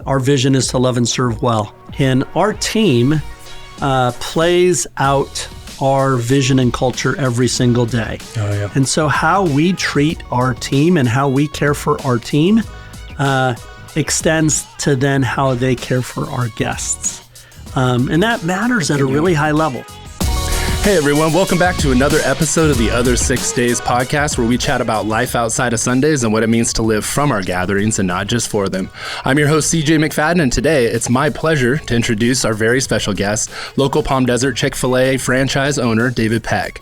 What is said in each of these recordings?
our vision is to love and serve well. And our team plays out our vision and culture every single day. Oh, yeah. And so how we treat our team and how we care for our team extends to then how they care for our guests. And that matters at a really high level. Hey everyone, welcome back to another episode of the Other 6 Days podcast, where we chat about life outside of Sundays and what it means to live from our gatherings and not just for them. I'm your host, CJ McFadden, and today it's my pleasure to introduce our very special guest, local Palm Desert Chick-Fil-A franchise owner, David Peck.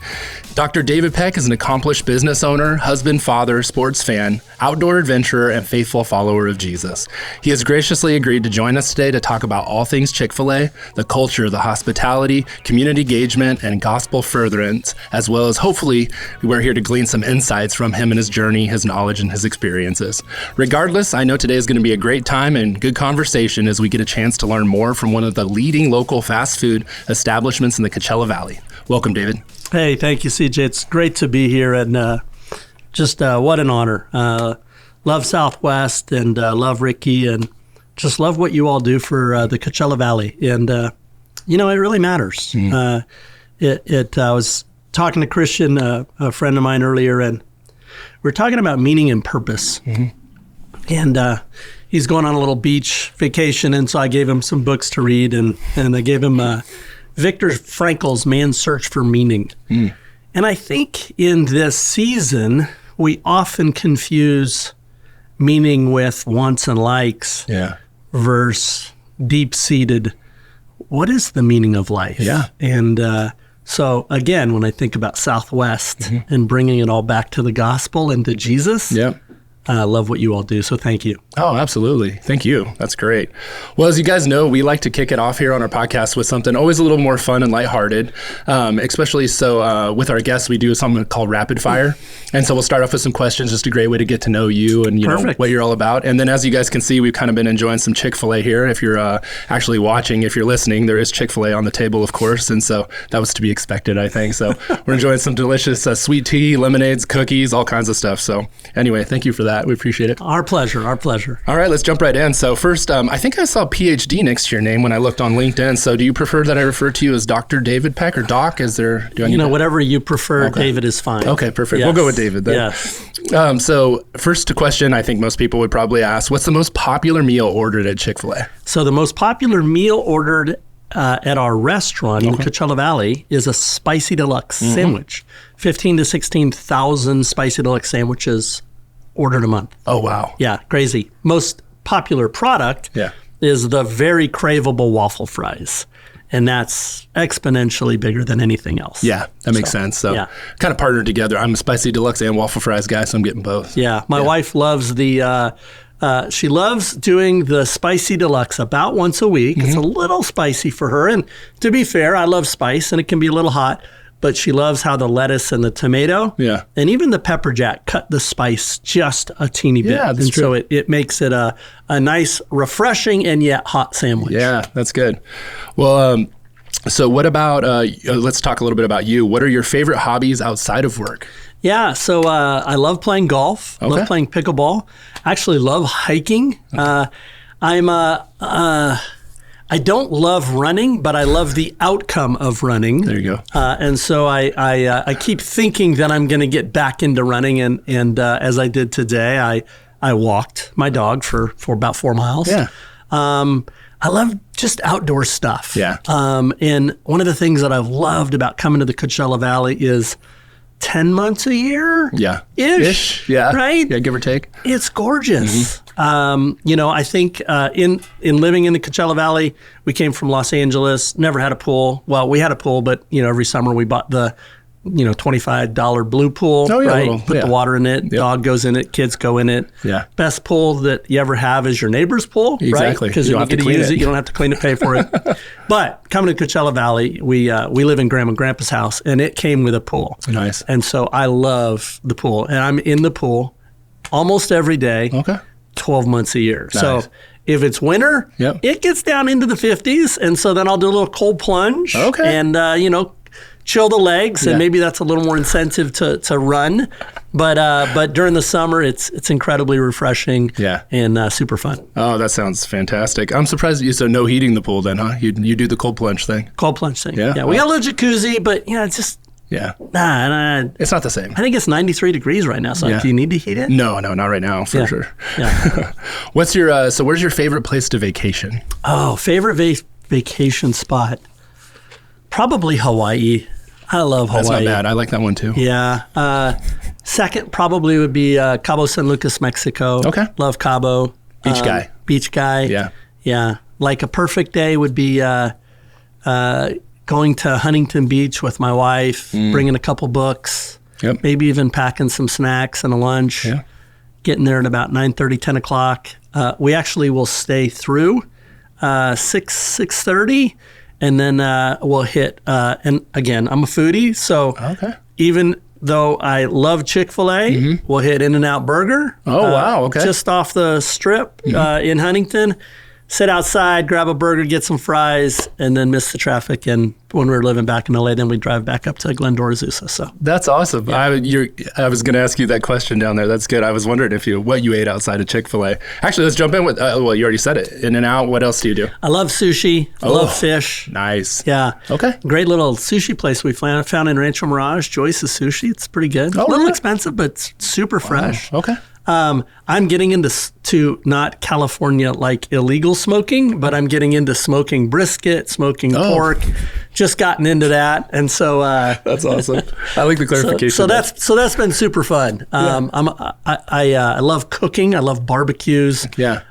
Dr. David Peck is an accomplished business owner, husband, father, sports fan, outdoor adventurer, and faithful follower of Jesus. He has graciously agreed to join us today to talk about all things Chick-fil-A, the culture, the hospitality, community engagement, and gospel furtherance, as well as hopefully we're here to glean some insights from him and his journey, his knowledge, and his experiences. Regardless, I know today is going to be a great time and good conversation as we get a chance to learn more from one of the leading local fast food establishments in the Coachella Valley. Welcome, David. Hey, thank you, CJ. It's great to be here, and just what an honor. Love Southwest and love Ricky, and just love what you all do for the Coachella Valley. And, it really matters. I was talking to Christian, a friend of mine earlier, and we were talking about meaning and purpose. Mm-hmm. And he's going on a little beach vacation, and so I gave him some books to read, and I gave him Viktor Frankl's Man's Search for Meaning. Mm. And I think in this season, we often confuse meaning with wants and likes versus deep-seated, what is the meaning of life? Yeah. And so again, when I think about Southwest and bringing it all back to the gospel and to Jesus, I love what you all do, so thank you. Oh, absolutely. Thank you. That's great. Well, as you guys know, we like to kick it off here on our podcast with something always a little more fun and lighthearted, especially so with our guests, we do something called Rapid Fire. And so we'll start off with some questions, just a great way to get to know you and you know what you're all about. And then as you guys can see, we've kind of been enjoying some Chick-fil-A here. If you're actually watching, if you're listening, there is Chick-fil-A on the table, of course. And so that was to be expected, I think. So we're enjoying some delicious sweet tea, lemonades, cookies, all kinds of stuff. So anyway, thank you for that. We appreciate it. Our pleasure. Our pleasure. All right, let's jump right in. So first, I think I saw PhD next to your name when I looked on LinkedIn. So do you prefer that I refer to you as Dr. David Peck or Doc? Whatever you prefer, okay. David is fine. Okay, perfect. Yes. We'll go with David then. Yes. So first question I think most people would probably ask, what's the most popular meal ordered at Chick-fil-A? So the most popular meal ordered at our restaurant in Coachella Valley is a spicy deluxe sandwich. 15 to 16,000 spicy deluxe sandwiches ordered a month. Oh, wow. Yeah, crazy. Most popular product is the very craveable waffle fries. And that's exponentially bigger than anything else. Yeah, that makes sense. So kind of partnered together. I'm a spicy deluxe and waffle fries guy, so I'm getting both. Yeah, my wife loves she loves doing the spicy deluxe about once a week. It's a little spicy for her. And to be fair, I love spice and it can be a little hot. But she loves how the lettuce and the tomato and even the pepper jack cut the spice just a teeny bit. Yeah, that's true. So it makes it a nice, refreshing, and yet hot sandwich. Yeah, that's good. Well, so what about, let's talk a little bit about you. What are your favorite hobbies outside of work? Yeah, so I love playing golf. I love playing pickleball. I actually love hiking. I don't love running, but I love the outcome of running. There you go. And so I keep thinking that I'm going to get back into running. And as I did today, I walked my dog for about 4 miles. Yeah. I love just outdoor stuff. Yeah. And one of the things that I've loved about coming to the Coachella Valley is 10 months a year? Yeah. Ish. Yeah. Right? Yeah, give or take. It's gorgeous. I think in living in the Coachella Valley, we came from Los Angeles, never had a pool. Well, we had a pool, but, every summer we bought the, $25 blue pool, right? Put the water in it, dog goes in it, kids go in it. Yeah. Best pool that you ever have is your neighbor's pool, exactly. Right? Because you get to use it, you don't have to clean it, pay for it. But coming to Coachella Valley, we live in Grandma and Grandpa's house, and it came with a pool. Nice. And so I love the pool, and I'm in the pool almost every day. Okay. 12 months a year. Nice. So if it's winter, it gets down into the 50s, and so then I'll do a little cold plunge. Okay. And chill the legs, and maybe that's a little more incentive to run. But during the summer, it's incredibly refreshing. Yeah. And super fun. Oh, that sounds fantastic. I'm surprised you said no heating the pool then, huh? You do the cold plunge thing. Cold plunge thing. Yeah. We got a little jacuzzi, but it's just it's not the same. I think it's 93 degrees right now. So do you need to heat it? No, not right now for sure. Yeah. What's your where's your favorite place to vacation? Oh, favorite vacation spot? Probably Hawaii. I love Hawaii. That's not bad. I like that one too. Yeah. Second probably would be Cabo San Lucas, Mexico. Okay. Love Cabo. Beach guy. Beach guy. Yeah. Yeah. Like a perfect day would be going to Huntington Beach with my wife, bringing a couple books, maybe even packing some snacks and a lunch, getting there at about 9:30, 10 o'clock. We actually will stay through 6:30, and then we'll hit, and again, I'm a foodie, so even though I love Chick-Fil-A, we'll hit In-N-Out Burger. Oh, wow, okay. Just off the strip in Huntington. Sit outside, grab a burger, get some fries, and then miss the traffic. And when we were living back in LA, then we drive back up to Glendora, Azusa. So that's awesome. Yeah. I was going to ask you that question down there. That's good. I was wondering what you ate outside of Chick-fil-A. Actually, let's jump in with. Well, you already said it. In-N-Out. What else do you do? I love sushi. I love fish. Nice. Yeah. Okay. Great little sushi place we found in Rancho Mirage. Joyce's Sushi. It's pretty good. Oh, a little expensive, but it's super fresh. Okay. I'm getting into not California like illegal smoking, but I'm getting into smoking brisket, smoking pork. Just gotten into that, and so that's awesome. I like the clarification. So that's been super fun. I love cooking. I love barbecues. Yeah.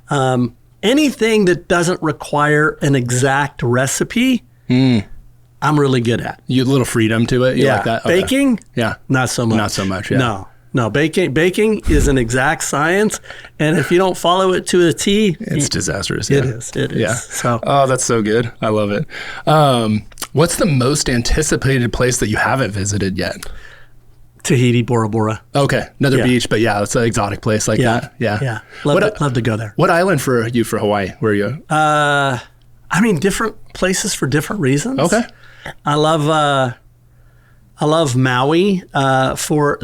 Anything that doesn't require an exact recipe, I'm really good at. You have a little freedom to it. You like that? Okay. Baking? Yeah. Not so much. Not so much. Yeah. No, baking is an exact science, and if you don't follow it to a T, it's disastrous. It is. Yeah. So, that's so good. I love it. What's the most anticipated place that you haven't visited yet? Tahiti, Bora Bora. Okay, another beach, but it's an exotic place like that. Yeah. Love to go there. What island for you for Hawaii? Where are you? Different places for different reasons. Okay. I love Maui for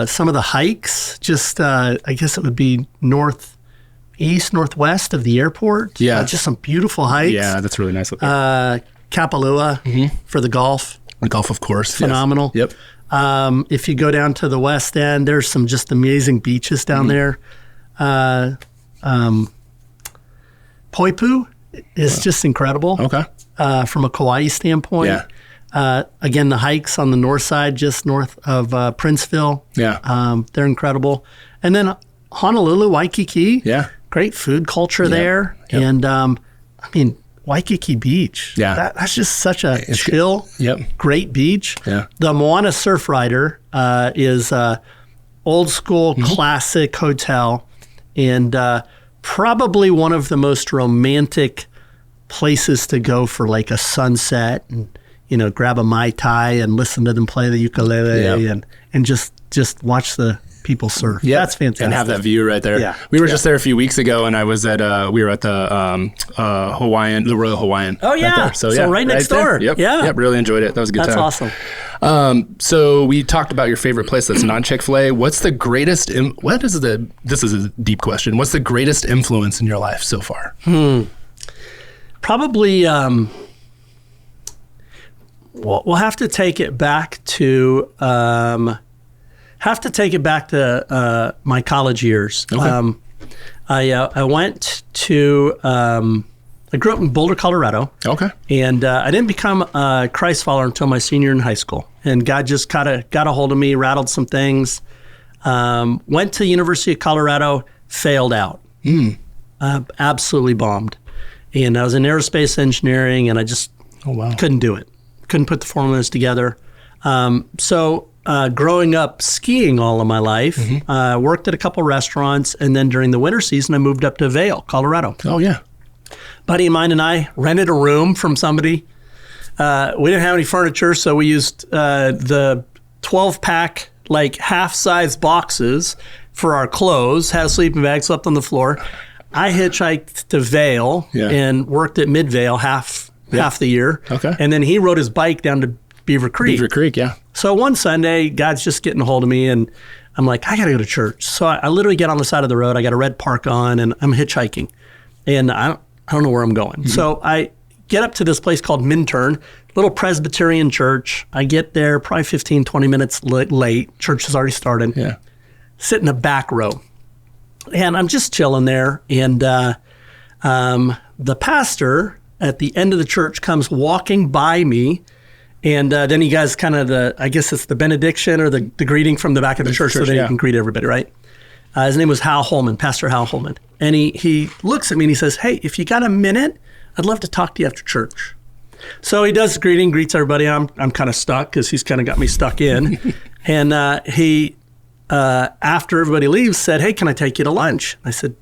some of the hikes. Just I guess it would be northwest of the airport. Yeah, just some beautiful hikes. Yeah, that's really nice up there. Kapalua for the golf. The golf, of course, phenomenal. Yes. Yep. If you go down to the west end, there's some just amazing beaches down there. Poipu is just incredible. Okay. From a Kauai standpoint. Yeah. Again, the hikes on the north side, just north of Princeville. Yeah. They're incredible. And then Honolulu, Waikiki. Yeah. Great food culture there. Yep. And Waikiki Beach. Yeah. That's just such a chill, great beach. Yeah. The Moana Surf Rider is old school, classic hotel, and probably one of the most romantic places to go for like a sunset and grab a Mai Tai and listen to them play the ukulele and just watch the people surf. Yeah, that's fantastic. And have that view right there. Yeah. We were just there a few weeks ago, and I was at we were at the the Royal Hawaiian. Oh yeah, right there. So right next door. Yep. Yeah, yep. Really enjoyed it. That was a good time. That's awesome. So we talked about your favorite place that's not Chick-Fil-A. What's the greatest? This is a deep question. What's the greatest influence in your life so far? Probably. We'll have to take it back to my college years. Okay. I went to I grew up in Boulder, Colorado. Okay. And I didn't become a Christ follower until my senior in high school. And God just got a hold of me, rattled some things. Went to the University of Colorado, failed out. Absolutely bombed. And I was in aerospace engineering, and I just couldn't do it. Couldn't put the formulas together. So growing up skiing all of my life, worked at a couple restaurants, and then during the winter season, I moved up to Vail, Colorado. Oh, yeah. Buddy of mine and I rented a room from somebody. We didn't have any furniture, so we used the 12-pack, like half-size boxes for our clothes, had a sleeping bag, slept on the floor. I hitchhiked to Vail and worked at Midvale half the year. Okay. And then he rode his bike down to Beaver Creek. Beaver Creek, yeah. So one Sunday, God's just getting a hold of me, and I'm like, I got to go to church. So I literally get on the side of the road. I got a red park on, and I'm hitchhiking. And I don't know where I'm going. Mm-hmm. So I get up to this place called Minturn, little Presbyterian church. I get there probably 15, 20 minutes late. Church has already started. Yeah. Sit in the back row. And I'm just chilling there. And the pastor at the end of the church comes walking by me. And then he guys kind of I guess it's the benediction or the greeting from the back of the church so that he can greet everybody, right? His name was Hal Holman, Pastor Hal Holman. And he looks at me and he says, hey, if you got a minute, I'd love to talk to you after church. So he does the greeting, greets everybody. I'm kind of stuck because he's kind of got me stuck in. And he, after everybody leaves, said, hey, can I take you to lunch? I said,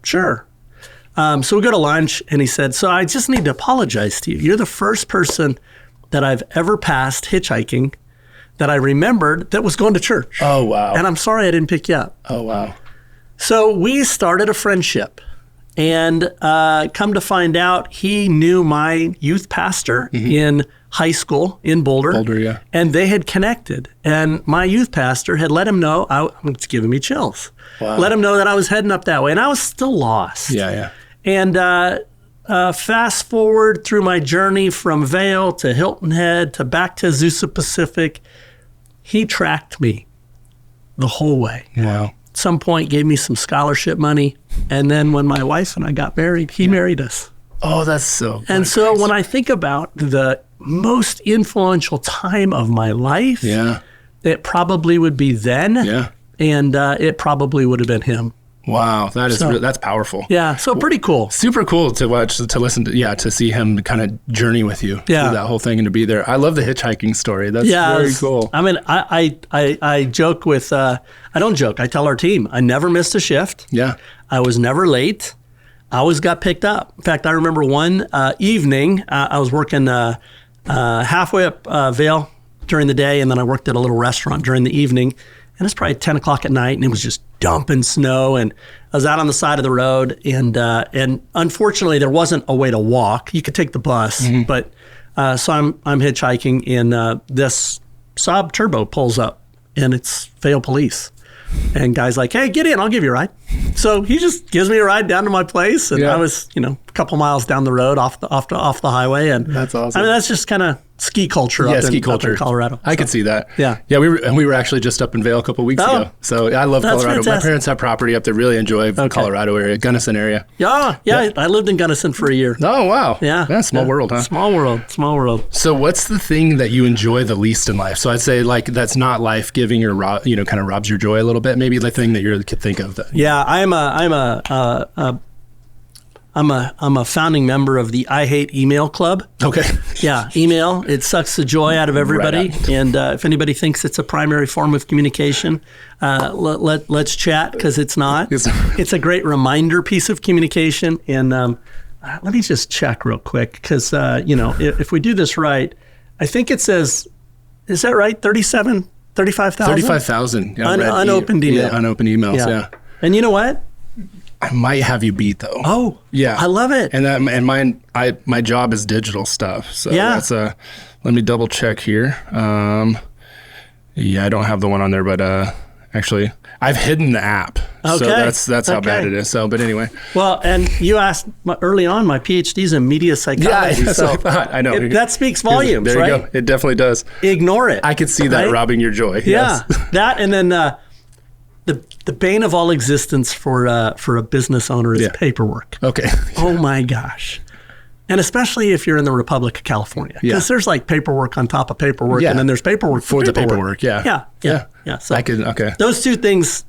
sure. So we go to lunch, and he said, so I just need to apologize to you. You're the first person that I've ever passed hitchhiking that I remembered that was going to church. Oh, wow. And I'm sorry I didn't pick you up. Oh, wow. So we started a friendship. And come to find out, he knew my youth pastor in high school in Boulder. Boulder, yeah. And they had connected. And my youth pastor had let him know, it's giving me chills. Wow. Let him know that I was heading up that way. And I was still lost. Yeah, yeah. And fast forward through my journey from Vail to Hilton Head to back to Azusa Pacific, he tracked me the whole way. Wow. At some point gave me some scholarship money. And then when my wife and I got married, he married us. Oh, that's so cool. And so when I think about the most influential time of my life, it probably would be then. Yeah. And it probably would have been him. Wow, that's powerful. Yeah, so pretty cool. Super cool to watch, to listen to, to see him kind of journey with you through that whole thing and to be there. I love the hitchhiking story. That's very cool. I mean, I joke with, I don't joke, I tell our team, I never missed a shift. Yeah. I was never late. I always got picked up. In fact, I remember one evening, I was working halfway up Vail during the day, and then I worked at a little restaurant during the evening. And it's probably 10 o'clock at night, and it was just dumping snow. And I was out on the side of the road, and unfortunately, there wasn't a way to walk. You could take the bus, but so I'm hitchhiking, and this Saab Turbo pulls up, and it's Vail police. And guy's like, hey, get in, I'll give you a ride. So he just gives me a ride down to my place, and I was, a couple miles down the road off the highway, and that's awesome. I mean, that's just kind of ski culture up in Colorado. I could see that. Yeah. Yeah, we were actually just up in Vail a couple of weeks ago. So I love Colorado. Fantastic. My parents have property up there. Really enjoy the Colorado area, Gunnison area. Yeah. I lived in Gunnison for a year. Oh, wow. Yeah. Small world, huh? Small world. So what's the thing that you enjoy the least in life? So I'd say like that's not life-giving or kind of robs your joy a little bit. Maybe the thing that you could think of. Yeah, I'm a founding member of the I Hate Email Club. Okay. Yeah, email. It sucks the joy out of everybody. Right. And if anybody thinks it's a primary form of communication, let's chat, because it's not. It's a great reminder piece of communication. And let me just check real quick, because if we do this right, I think it says, is that right? 35,000? 35,000. Yeah, unopened email. Yeah, unopened emails. Yeah. And you know what? I might have you beat though. Oh, yeah, I love it. And my job is digital stuff. So that's let me double check here. I don't have the one on there, but actually I've hidden the app. Okay. So that's how bad it is. So, but anyway. Well, and you asked early on, my PhD's in media psychology. Yeah, that's what I thought. I know. That speaks volumes, there right? You go. It definitely does. Ignore it. I could see that robbing your joy. Yeah, yes. that, and then the bane of all existence for a business owner is paperwork. Okay. Oh my gosh. And especially if you're in the Republic of California, because there's like paperwork on top of paperwork, and then there's paperwork for the paperwork. Yeah. So okay. Those two things,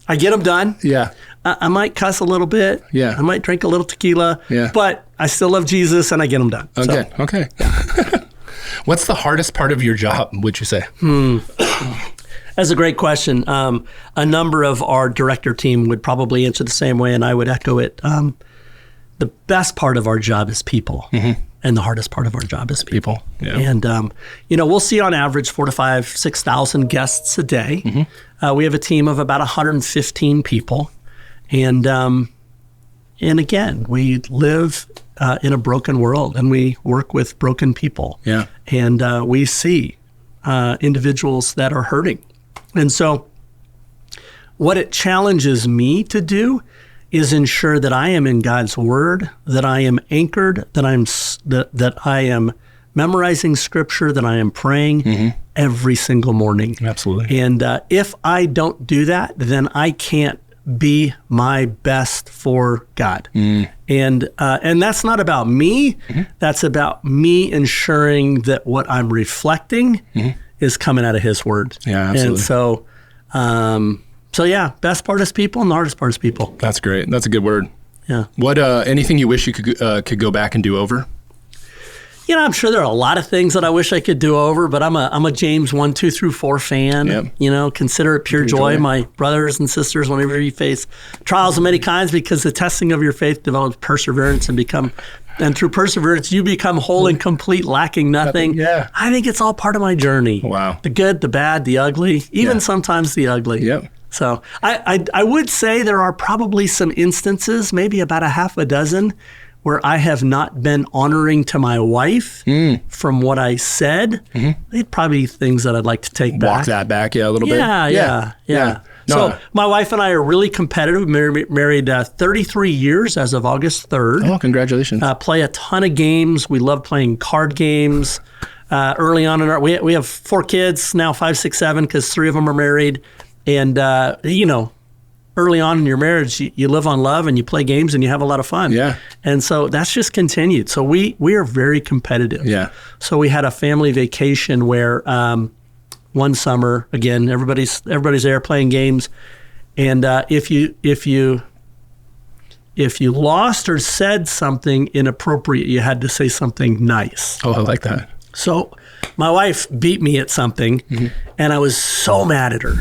I get them done. Yeah. I might cuss a little bit. Yeah. I might drink a little tequila. Yeah. But I still love Jesus, and I get them done. Okay. So. Okay. What's the hardest part of your job, would you say? That's a great question. A number of our director team would probably answer the same way, and I would echo it. The best part of our job is people, and the hardest part of our job is people. Yeah. And we'll see on average 4,000 to 5,000, 6,000 guests a day. We have a team of about 115 people, and again, we live in a broken world, and we work with broken people. Yeah. And we see individuals that are hurting. And so what it challenges me to do is ensure that I am in God's word, that I am anchored, that I am memorizing scripture, that I am praying every single morning. Absolutely. And if I don't do that, then I can't be my best for God. And that's not about me. That's about me ensuring that what I'm reflecting is coming out of His word. Yeah, absolutely. And so yeah, best part is people and the hardest part is people. That's great. That's a good word. Yeah. What anything you wish you could go back and do over? You know, I'm sure there are a lot of things that I wish I could do over, but I'm a James 1, 2 through 4 fan. Yep. You know, consider it pure joy, my brothers and sisters, whenever you face trials of many kinds, because the testing of your faith develops perseverance and through perseverance, you become whole and complete, lacking nothing. Yeah. I think it's all part of my journey. Wow. The good, the bad, the ugly, even sometimes the ugly. Yep. So I would say there are probably some instances, maybe about a half a dozen, where I have not been honoring to my wife from what I said. They'd probably be things that I'd like to take back. Walk that back, a little bit. Yeah. No. So my wife and I are really competitive. Married 33 years as of August 3rd. Oh, congratulations. Play a ton of games. We love playing card games. Early on in we have 4 kids now, 5, 6, 7, because 3 of them are married. And, early on in your marriage, you live on love and you play games and you have a lot of fun. Yeah. And so that's just continued. So we are very competitive. Yeah. So we had a family vacation where one summer, again, everybody's there playing games. And if you lost or said something inappropriate, you had to say something nice. Oh, I like that. So my wife beat me at something and I was so mad at her.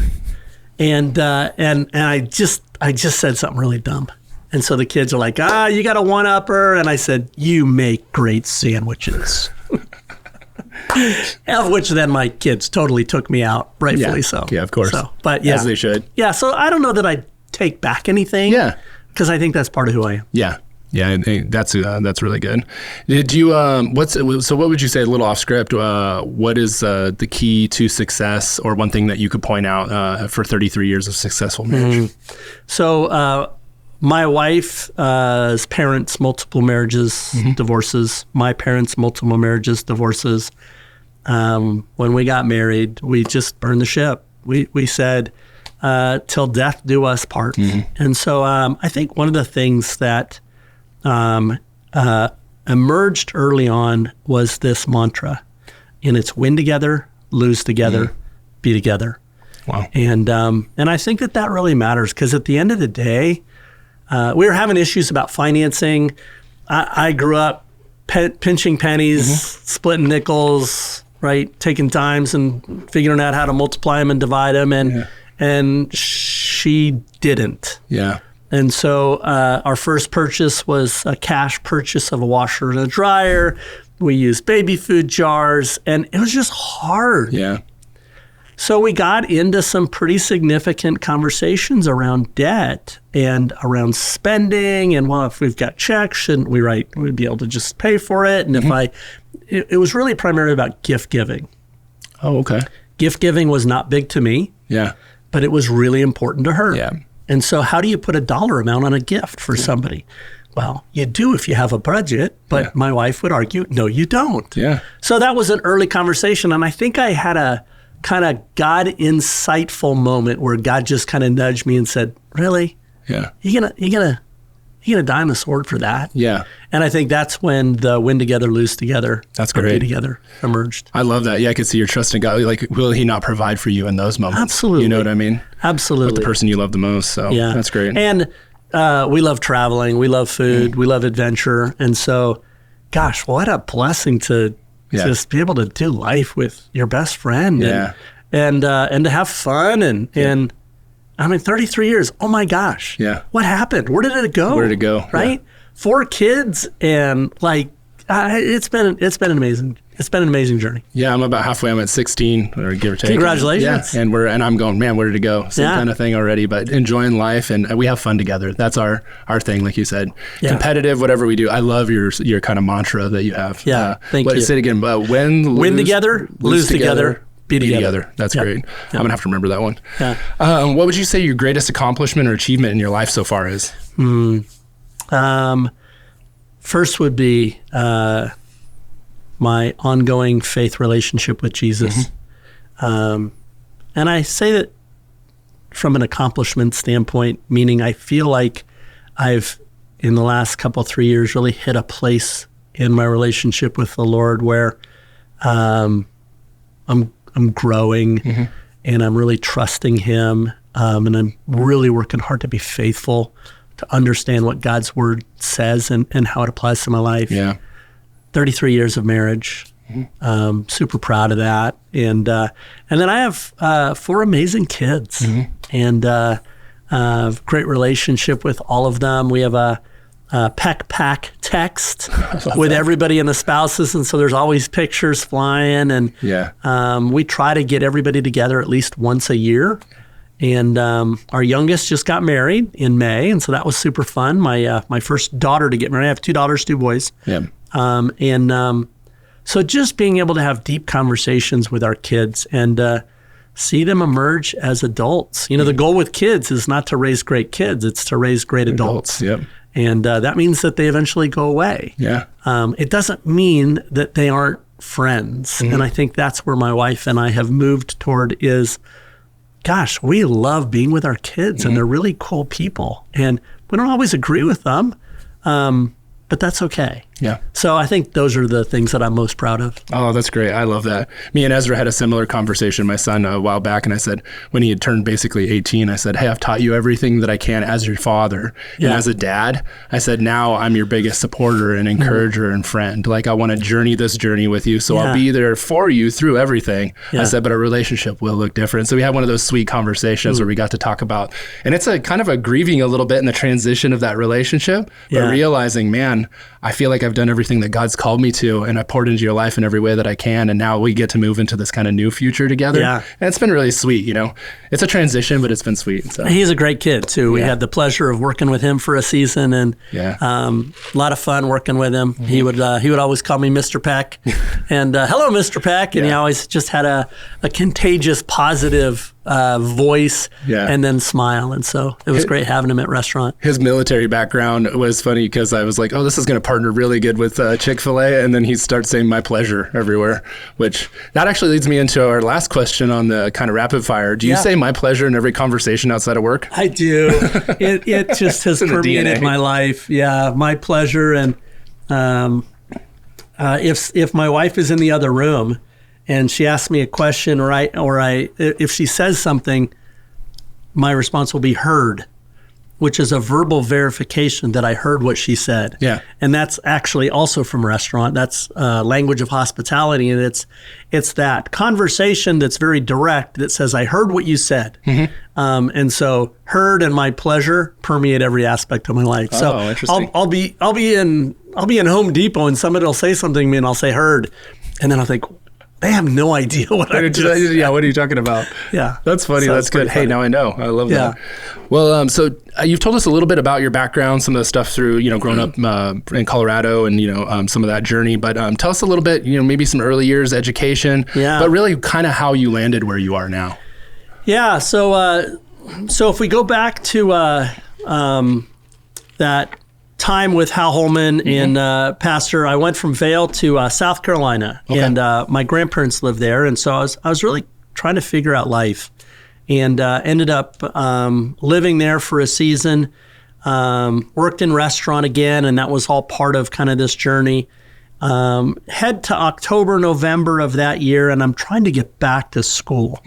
And I just said something really dumb. And so the kids are like, you got a one-upper. And I said, you make great sandwiches. Of which then my kids totally took me out, rightfully so. Yeah, of course. So, but yeah. As they should. Yeah, so I don't know that I'd take back anything. Yeah. Because I think that's part of who I am. Yeah. Yeah, I think that's really good. Did you what would you say, a little off script, what is the key to success, or one thing that you could point out for 33 years of successful marriage? So my wife's parents, multiple marriages, divorces. My parents, multiple marriages, divorces. When we got married, we just burned the ship. We said, till death do us part. And so I think one of the things that emerged early on was this mantra, and it's win together, lose together, be together. Wow. And I think that really matters, because at the end of the day, we were having issues about financing. I grew up pinching pennies, splitting nickels, right? Taking dimes and figuring out how to multiply them and divide them. And she didn't. Yeah. And so our first purchase was a cash purchase of a washer and a dryer. We used baby food jars, and it was just hard. Yeah. So we got into some pretty significant conversations around debt and around spending. And well, if we've got checks, shouldn't we'd be able to just pay for it. And it was really primarily about gift giving. Oh, okay. Gift giving was not big to me. Yeah. But it was really important to her. Yeah. And so how do you put a dollar amount on a gift for somebody? Well, you do if you have a budget, but my wife would argue, no, you don't. Yeah. So that was an early conversation. And I think I had a kind of God insightful moment where God just kind of nudged me and said, really? Yeah. You gonna die on the sword for that? Yeah. And I think that's when the win together, lose together, that's be great. Together emerged. I love that. Yeah, I could see your trust in God. Like, will He not provide for you in those moments? Absolutely. You know what I mean? Absolutely. With the person you love the most. So yeah, that's great. And we love traveling. We love food. We love adventure. And so, gosh, what a blessing to just be able to do life with your best friend and to have fun and I mean, 33 years. Oh my gosh. Yeah. What happened? Where did it go? Where did it go? Right? Yeah. 4 kids and it's been an amazing. It's been an amazing journey. Yeah, I'm about halfway. I'm at 16, or give or take. Congratulations. Yeah, and I'm going, man, where did it go? Same kind of thing already, but enjoying life, and we have fun together. That's our thing, like you said. Yeah. Competitive, whatever we do. I love your kind of mantra that you have. Yeah, thank you. Say it again. Win together, lose together, be together. That's Yep. great. Yep. I'm going to have to remember that one. Yeah. What would you say your greatest accomplishment or achievement in your life so far is? First would be my ongoing faith relationship with Jesus. And I say that from an accomplishment standpoint, meaning I feel like I've, in the last 3 years, really hit a place in my relationship with the Lord where I'm growing and I'm really trusting Him, and I'm really working hard to be faithful, to understand what God's Word says and how it applies to my life. Yeah. 33 years of marriage. Super proud of that. And then I have 4 amazing kids and great relationship with all of them. We have a Peck text with everybody and the spouses. And so there's always pictures flying. And we try to get everybody together at least once a year. And our youngest just got married in May. And so that was super fun. My first daughter to get married. I have 2 daughters, 2 boys. Yeah. So just being able to have deep conversations with our kids and see them emerge as adults. You know, the goal with kids is not to raise great kids, it's to raise great adults. Yep. And that means that they eventually go away. Yeah. It doesn't mean that they aren't friends. And I think that's where my wife and I have moved toward is, gosh, we love being with our kids and they're really cool people. And we don't always agree with them. But that's okay. Yeah. So I think those are the things that I'm most proud of. Oh, that's great. I love that. Me and Ezra had a similar conversation, my son, a while back. And I said, when he had turned basically 18, I said, hey, I've taught you everything that I can as your father. Yeah. And as a dad, I said, now I'm your biggest supporter and encourager and friend. Like, I want to journey this journey with you. So I'll be there for you through everything. I said, but our relationship will look different. So we had one of those sweet conversations where we got to talk about, and it's a kind of a grieving a little bit in the transition of that relationship, but realizing, man, I feel like I've done everything that God's called me to, and I poured into your life in every way that I can. And now we get to move into this kind of new future together. Yeah. And it's been really sweet. You know, it's a transition, but it's been sweet. So. He's a great kid too. We had the pleasure of working with him for a season, and a lot of fun working with him. He would always call me Mr. Peck and hello, Mr. Peck. And he always just had a contagious, positive voice and then smile. And so it was great having him at restaurant. His military background was funny because I was like, oh, this is going to partner really good with Chick-Fil-A. And then he starts saying my pleasure everywhere, which that actually leads me into our last question on the kind of rapid fire. Do you say my pleasure in every conversation outside of work? I do. It just has permeated my life. Yeah, my pleasure. And if my wife is in the other room and she asks me a question, or if she says something, my response will be heard, which is a verbal verification that I heard what she said. Yeah. And that's actually also from restaurant. That's language of hospitality. And it's that conversation that's very direct that says, I heard what you said. And so heard and my pleasure permeate every aspect of my life. So interesting. I'll be in Home Depot and somebody will say something to me and I'll say heard. And then I'll think, they have no idea what I just said. Yeah, what are you talking about? Yeah. That's funny. So that's good. Hey, now I know. I love that. Well, so you've told us a little bit about your background, some of the stuff through, growing up in Colorado and, some of that journey. But tell us a little bit, maybe some early years education, but really kind of how you landed where you are now. Yeah. So if we go back to that time with Hal Holman and Pastor, I went from Vail to South Carolina, and my grandparents lived there, and so I was really trying to figure out life, and ended up living there for a season. Worked in restaurant again, and that was all part of kind of this journey. Head to October, November of that year, and I'm trying to get back to school.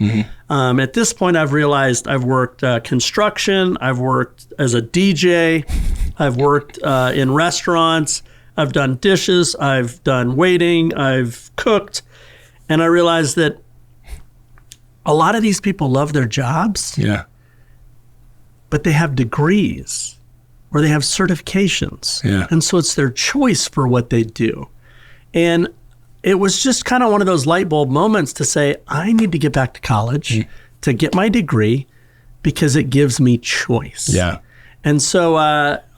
At this point, I've realized I've worked construction, I've worked as a DJ, I've worked in restaurants, I've done dishes, I've done waiting, I've cooked, and I realized that a lot of these people love their jobs, but they have degrees or they have certifications, and so it's their choice for what they do. And it was just kind of one of those light bulb moments to say, I need to get back to college to get my degree because it gives me choice. Yeah. And so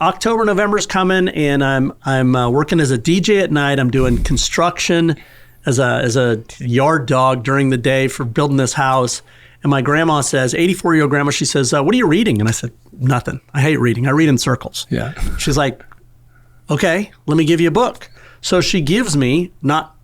October, November's coming, and I'm working as a DJ at night. I'm doing construction as a yard dog during the day for building this house. And my grandma says, 84-year-old grandma, she says, what are you reading? And I said, nothing. I hate reading. I read in circles. Yeah. She's like, okay, let me give you a book. So she gives me, not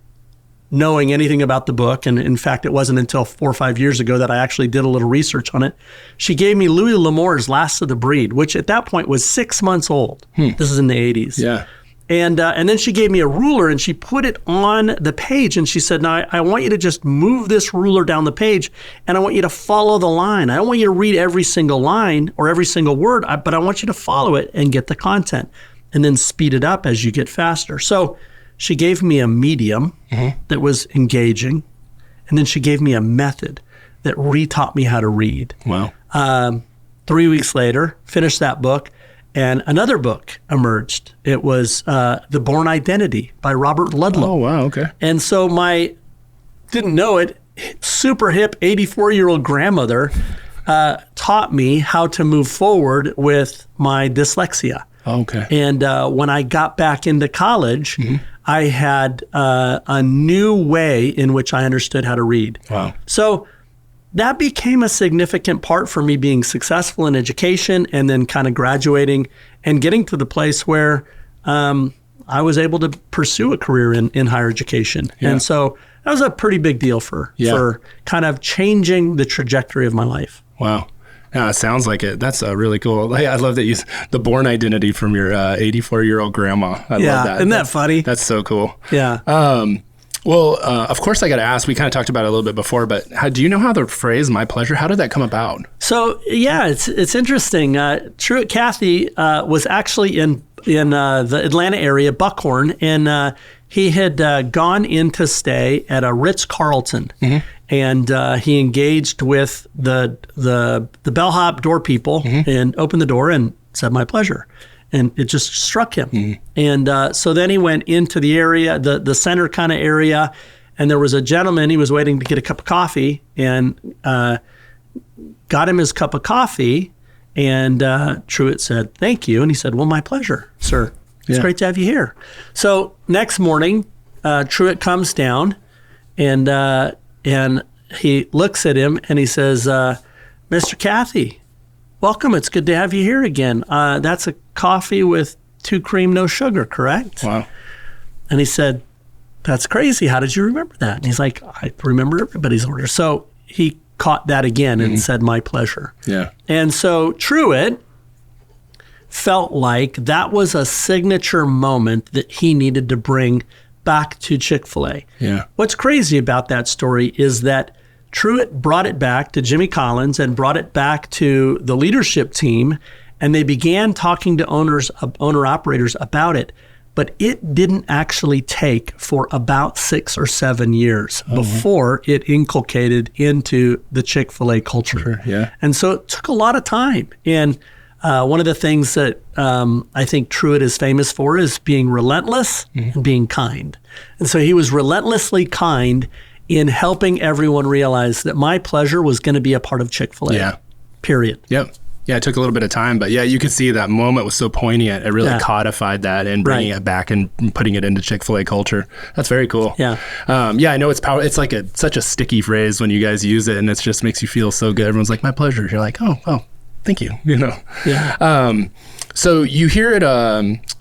knowing anything about the book, and in fact, it wasn't until 4 or 5 years ago that I actually did a little research on it. She gave me Louis L'Amour's Last of the Breed, which at that point was 6 months old. This is in the 80s. Yeah. And then she gave me a ruler and she put it on the page and she said, now I want you to just move this ruler down the page and I want you to follow the line. I don't want you to read every single line or every single word, but I want you to follow it and get the content and then speed it up as you get faster. So she gave me a medium that was engaging, and then she gave me a method that re-taught me how to read. Wow. 3 weeks later, finished that book. And another book emerged. It was The Born Identity by Robert Ludlow. Oh, wow, okay. And so my, didn't know it, super hip 84-year-old grandmother taught me how to move forward with my dyslexia. Okay. And when I got back into college, I had a new way in which I understood how to read. Wow. So that became a significant part for me being successful in education and then kind of graduating and getting to the place where I was able to pursue a career in higher education. Yeah. And so that was a pretty big deal for kind of changing the trajectory of my life. Wow. Yeah, it sounds like it. That's really cool. I love that you the born identity from your 84-year-old grandma. I love that. Isn't that funny? That's so cool. Yeah. Well, of course, I got to ask, we kind of talked about it a little bit before, but do you know how the phrase "my pleasure," how did that come about? So, yeah, it's interesting. Truett Cathy was actually in the Atlanta area, Buckhorn, and he had gone in to stay at a Ritz-Carlton, and he engaged with the bellhop door people and opened the door and said, "My pleasure." And it just struck him. And so then he went into the area, the center kind of area, and there was a gentleman, he was waiting to get a cup of coffee, and got him his cup of coffee, and Truett said, "Thank you." And he said, "Well, my pleasure, sir. It's great to have you here." So next morning, Truett comes down, and he looks at him, and he says, "Mr. Cathy, welcome. It's good to have you here again. That's a coffee with 2 cream, no sugar, correct?" Wow. And he said, "That's crazy. How did you remember that?" And he's like, "I remember everybody's order." So he caught that again and said, "My pleasure." Yeah. And so Truett felt like that was a signature moment that he needed to bring back to Chick-Fil-A. Yeah. What's crazy about that story is that Truett brought it back to Jimmy Collins and brought it back to the leadership team, and they began talking to owner-operators about it. But it didn't actually take for about 6 or 7 years before it inculcated into the Chick-fil-A culture. Sure, yeah. And so it took a lot of time. And one of the things that I think Truett is famous for is being relentless and being kind. And so he was relentlessly kind in helping everyone realize that my pleasure was going to be a part of Chick-fil-A. Yeah. Period. Yep. Yeah, it took a little bit of time, but yeah, you could see that moment was so poignant. It really codified that and bringing it back and putting it into Chick-fil-A culture. That's very cool. Yeah. Yeah, I know it's power. It's like such a sticky phrase when you guys use it, and it just makes you feel so good. Everyone's like, "My pleasure." You're like, "Oh, thank you." You know. Yeah. So you hear it.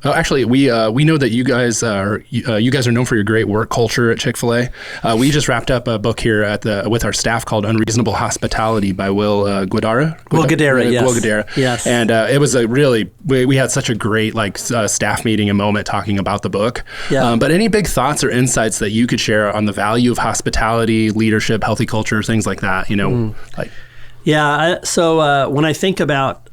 Actually, we know that you guys are known for your great work culture at Chick-fil-A. We just wrapped up a book here with our staff called "Unreasonable Hospitality" by Will Guidara. Will Guidara, yes. Will Guidara. Yes. And it was a really we had such a great staff meeting and moment talking about the book. Yeah. But any big thoughts or insights that you could share on the value of hospitality, leadership, healthy culture, things like that? You know, Yeah. So when I think about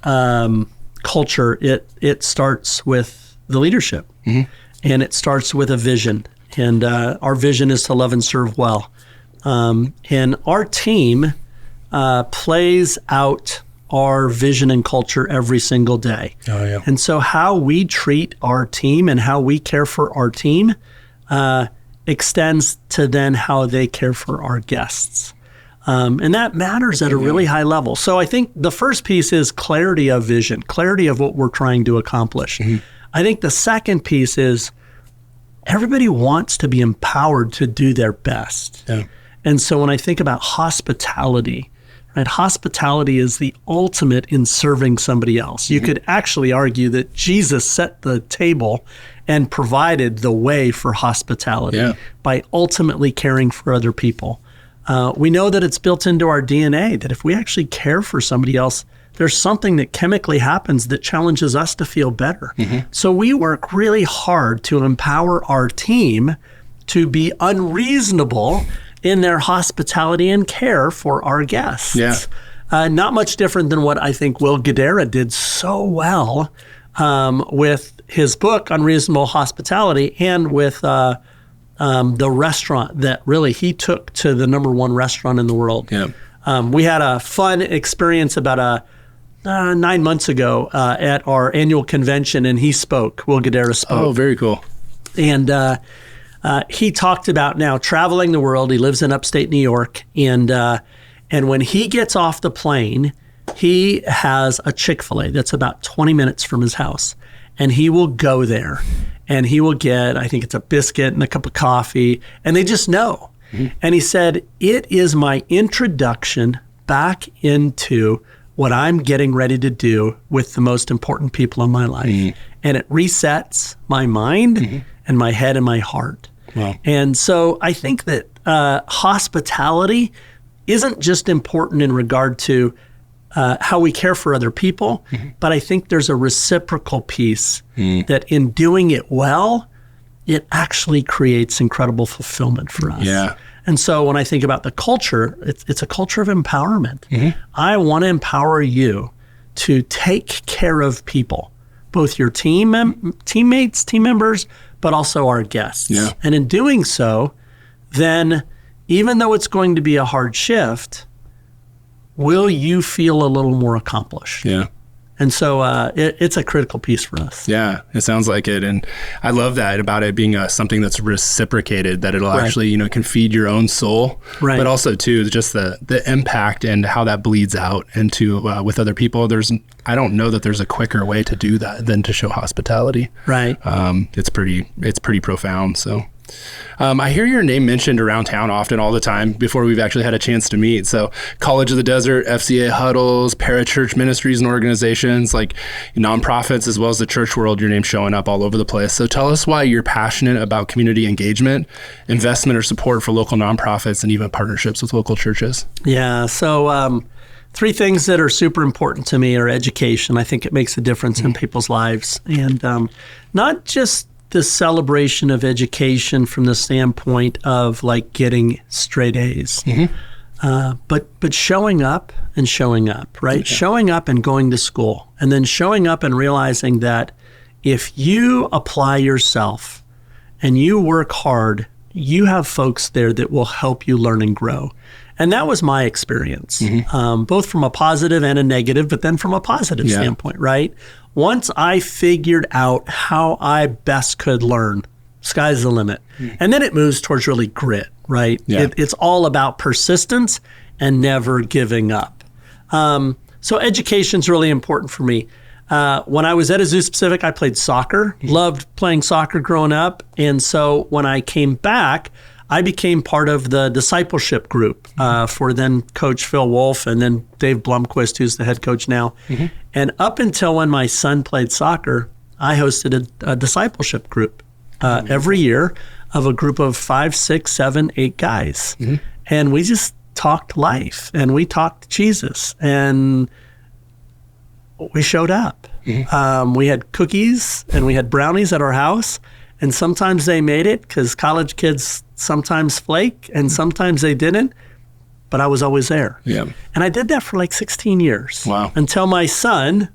culture, it starts with the leadership, and it starts with a vision. And our vision is to love and serve well. And our team plays out our vision and culture every single day. Oh, yeah. And so how we treat our team and how we care for our team extends to then how they care for our guests. And that matters at a really high level. So I think the first piece is clarity of vision, clarity of what we're trying to accomplish. I think the second piece is everybody wants to be empowered to do their best. Yeah. And so when I think about hospitality, right, hospitality is the ultimate in serving somebody else. You could actually argue that Jesus set the table and provided the way for hospitality by ultimately caring for other people. We know that it's built into our DNA, that if we actually care for somebody else, there's something that chemically happens that challenges us to feel better. So we work really hard to empower our team to be unreasonable in their hospitality and care for our guests. Yeah. Not much different than what I think Will Guidara did so well with his book, Unreasonable Hospitality, and with the restaurant that really he took to the #1 restaurant in the world. Yeah. We had a fun experience about 9 months ago at our annual convention, and he spoke. Will Guidara spoke. Oh, very cool. And he talked about now traveling the world. He lives in upstate New York, and when he gets off the plane, he has a Chick-Fil-A that's about 20 minutes from his house, and he will go there, and he will get, I think it's a biscuit and a cup of coffee, and they just know. And he said, it is my introduction back into what I'm getting ready to do with the most important people in my life. And it resets my mind and my head and my heart. Wow. And so I think that hospitality isn't just important in regard to how we care for other people, but I think there's a reciprocal piece that in doing it well, it actually creates incredible fulfillment for us. Yeah. And so when I think about the culture, it's a culture of empowerment. I want to empower you to take care of people, both your teammates, team members, but also our guests. Yeah. And in doing so, then even though it's going to be a hard shift, will you feel a little more accomplished? Yeah. And so it's a critical piece for us. Yeah, it sounds like it. And I love that about it being something that's reciprocated, that it'll actually, can feed your own soul, but also too, just the impact and how that bleeds out into with other people. I don't know that there's a quicker way to do that than to show hospitality. Right. It's pretty profound. So I hear your name mentioned around town often, all the time, before we've actually had a chance to meet. So College of the Desert, FCA huddles, parachurch ministries and organizations, like nonprofits, as well as the church world, your name's showing up all over the place. So tell us why you're passionate about community engagement, investment or support for local nonprofits, and even partnerships with local churches. Yeah. So 3 things that are super important to me are education. I think it makes a difference in people's lives. And not just the celebration of education from the standpoint of like getting straight A's, but showing up, right? Okay. Showing up and going to school, and then showing up and realizing that if you apply yourself and you work hard, you have folks there that will help you learn and grow. And that was my experience, both from a positive and a negative, but then from a positive standpoint, right? Once I figured out how I best could learn, sky's the limit. And then it moves towards really grit, right? Yeah. It's all about persistence and never giving up. So education's really important for me. When I was at Azusa Pacific, I played soccer, loved playing soccer growing up. And so when I came back, I became part of the discipleship group for then Coach Phil Wolf and then Dave Blumquist, who's the head coach now. And up until when my son played soccer, I hosted a discipleship group every year of a group of 5, 6, 7, 8 guys. And we just talked life and we talked Jesus and we showed up. We had cookies and we had brownies at our house. And sometimes they made it because college kids sometimes flake and sometimes they didn't, but I was always there. Yeah. And I did that for like 16 years. Wow. Until my son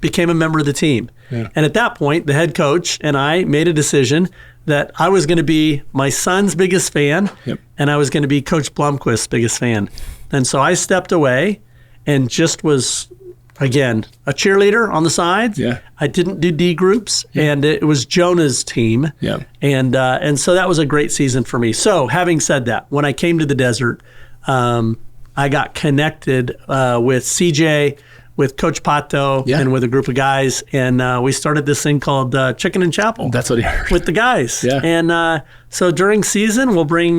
became a member of the team. Yeah. And at that point, the head coach and I made a decision that I was going to be my son's biggest fan and I was going to be Coach Blumquist's biggest fan. And so I stepped away and just was, again, a cheerleader on the sides. Yeah. I didn't do D groups, and it was Jonah's team. Yeah. And so that was a great season for me. So having said that, when I came to the desert, I got connected with CJ, with Coach Pato and with a group of guys, and we started this thing called Chicken and Chapel. That's what he heard. With the guys. Yeah. And so during season, we'll bring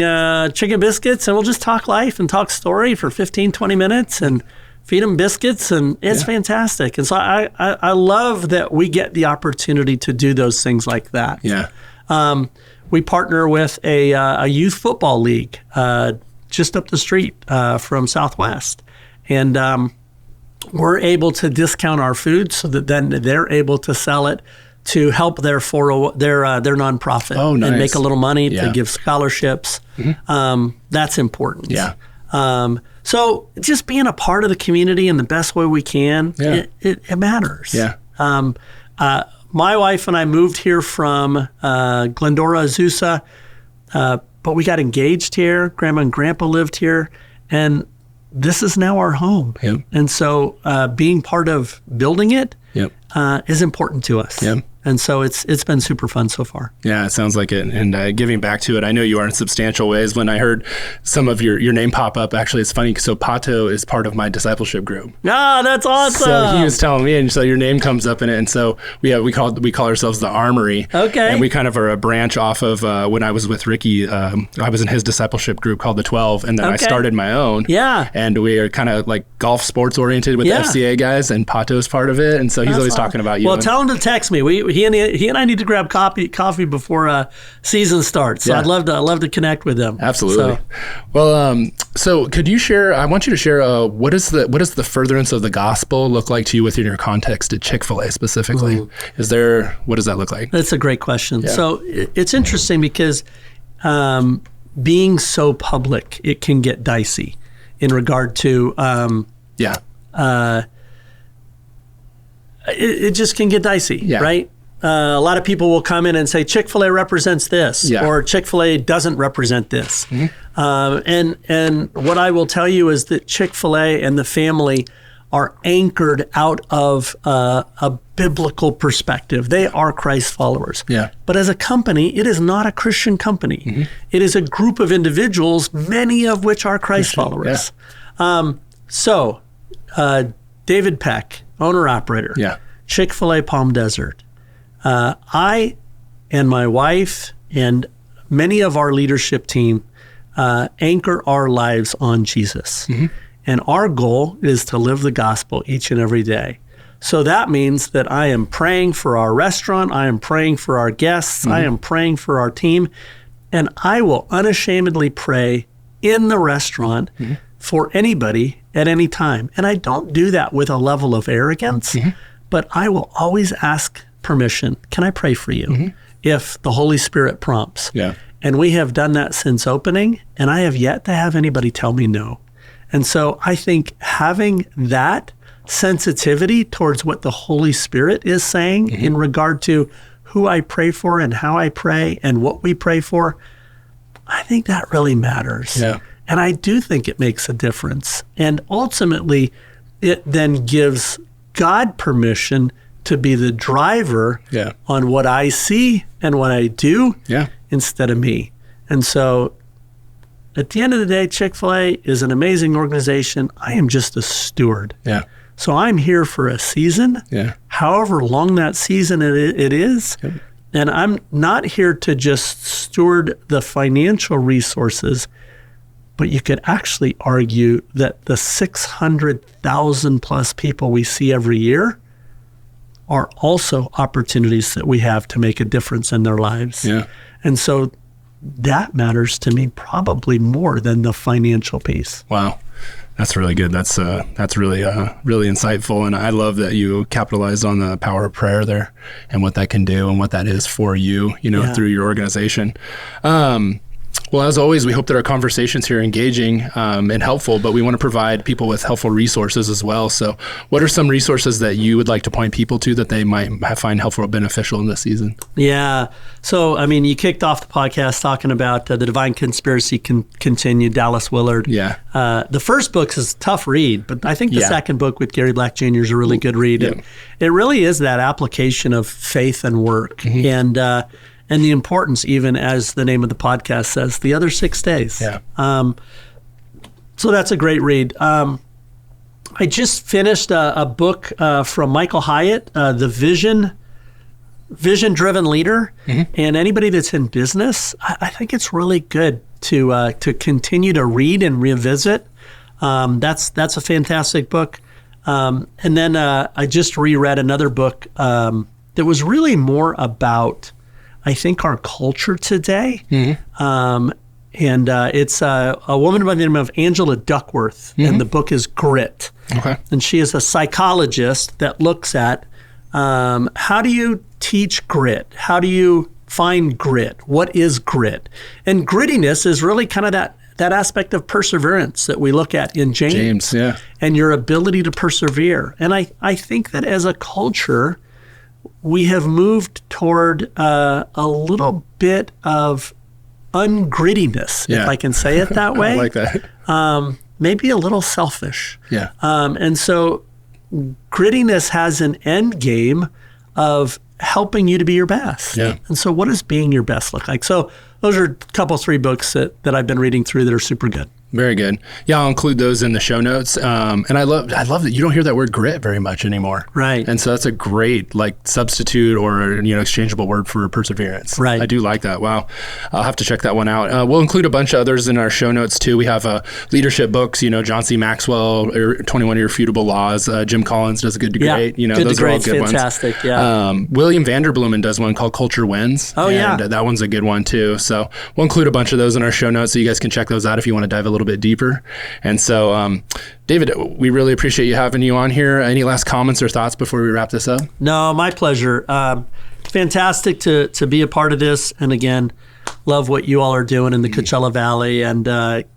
chicken biscuits, and we'll just talk life and talk story for 15, 20 minutes and feed them biscuits, and it's fantastic. And so I love that we get the opportunity to do those things like that. Yeah. We partner with a youth football league just up the street from Southwest. And we're able to discount our food so that then they're able to sell it to help their nonprofit and make a little money to give scholarships. That's important. Yeah. So just being a part of the community in the best way we can, it matters. Yeah. My wife and I moved here from Glendora, Azusa, but we got engaged here. Grandma and Grandpa lived here, and this is now our home. Yep. And so being part of building it is important to us. Yep. And so it's been super fun so far. Yeah, it sounds like it. And giving back to it, I know you are in substantial ways. When I heard some of your name pop up, actually, it's funny. So Pato is part of my discipleship group. Ah, that's awesome. So he was telling me, and so your name comes up in it. And so we call ourselves the Armory. Okay. And we kind of are a branch off of when I was with Ricky. I was in his discipleship group called the 12, and then I started my own. Yeah. And we are kind of like golf sports oriented with the FCA guys, and Pato's part of it. And so he's always talking about you. Well, tell him to text me. He and I need to grab coffee before season starts. So I'd love to connect with them. Absolutely. So. Well, so could you share? I want you to share what does the furtherance of the gospel look like to you within your context at Chick-Fil-A specifically? What does that look like? That's a great question. Yeah. So it's interesting because being so public, it can get dicey in regard to it just can get dicey, right? A lot of people will come in and say Chick-fil-A represents this, or Chick-fil-A doesn't represent this. And what I will tell you is that Chick-fil-A and the family are anchored out of a biblical perspective. They are Christ followers. Yeah. But as a company, it is not a Christian company. It is a group of individuals, many of which are Christ followers. So David Peck, owner-operator, Chick-fil-A Palm Desert. I and my wife and many of our leadership team anchor our lives on Jesus. And our goal is to live the gospel each and every day. So that means that I am praying for our restaurant. I am praying for our guests. I am praying for our team. And I will unashamedly pray in the restaurant for anybody at any time. And I don't do that with a level of arrogance, but I will always ask permission. Can I pray for you? If the Holy Spirit prompts. Yeah. And we have done that since opening, and I have yet to have anybody tell me no. And so I think having that sensitivity towards what the Holy Spirit is saying in regard to who I pray for and how I pray and what we pray for, I think that really matters. Yeah. And I do think it makes a difference. And ultimately, it then gives God permission to be the driver on what I see and what I do instead of me. And so at the end of the day, Chick-fil-A is an amazing organization. I am just a steward. Yeah. So I'm here for a season, however long that season it is. And I'm not here to just steward the financial resources, but you could actually argue that the 600,000 plus people we see every year are also opportunities that we have to make a difference in their lives. Yeah. And so that matters to me probably more than the financial piece. Wow. That's really good. That's really really insightful. And I love that you capitalized on the power of prayer there and what that can do and what that is for you, through your organization. Well, as always, we hope that our conversations here are engaging and helpful, but we want to provide people with helpful resources as well. So what are some resources that you would like to point people to that they might find helpful or beneficial in this season? Yeah. So, you kicked off the podcast talking about The Divine Conspiracy Continued, Dallas Willard. Yeah. The first book is a tough read, but I think the second book with Gary Black Jr. is a really good read. Yeah. It really is that application of faith and work. And the importance, even as the name of the podcast says, the other 6 days. Yeah. So that's a great read. I just finished a book from Michael Hyatt, The Vision-Driven Leader. And anybody that's in business, I think it's really good to continue to read and revisit. That's a fantastic book. And then I just reread another book that was really more about, I think, our culture today. And it's a woman by the name of Angela Duckworth, and the book is Grit. Okay. And she is a psychologist that looks at how do you teach grit? How do you find grit? What is grit? And grittiness is really kind of that aspect of perseverance that we look at in James. Yeah. And your ability to persevere. And I think that as a culture, we have moved toward a little bit of ungrittiness, if I can say it that way. I like that. Maybe a little selfish. Yeah. And so grittiness has an end game of helping you to be your best. Yeah. And so what does being your best look like? So those are a couple, 3 books that I've been reading through that are super good. Very good. Yeah, I'll include those in the show notes. And I love that you don't hear that word grit very much anymore. Right. And so that's a great substitute or exchangeable word for perseverance. Right. I do like that. Wow. I'll have to check that one out. We'll include a bunch of others in our show notes too. We have leadership books, John C. Maxwell, 21 Irrefutable Laws. Jim Collins does a Good to Great. Good those to are all Great's good fantastic. ones. Yeah. William Vanderbloemen does one called Culture Wins. Oh, yeah. That one's a good one too. So we'll include a bunch of those in our show notes so you guys can check those out if you want to dive a little bit deeper. And so, David, we really appreciate you having you on here. Any last comments or thoughts before we wrap this up? No, my pleasure. Fantastic to be a part of this. And again, love what you all are doing in the Coachella Valley, and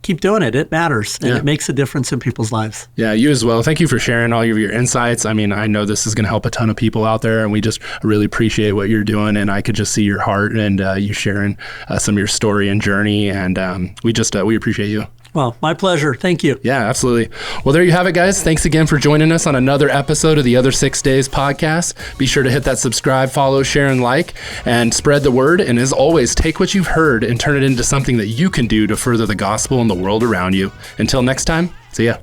keep doing it. It matters, and it makes a difference in people's lives. Yeah, you as well. Thank you for sharing all of your insights. I mean, I know this is going to help a ton of people out there, and we just really appreciate what you're doing. And I could just see your heart and you sharing some of your story and journey. And we appreciate you. Well, my pleasure. Thank you. Yeah, absolutely. Well, there you have it, guys. Thanks again for joining us on another episode of the Other 6 Days podcast. Be sure to hit that subscribe, follow, share, and like, and spread the word. And as always, take what you've heard and turn it into something that you can do to further the gospel in the world around you. Until next time, see ya.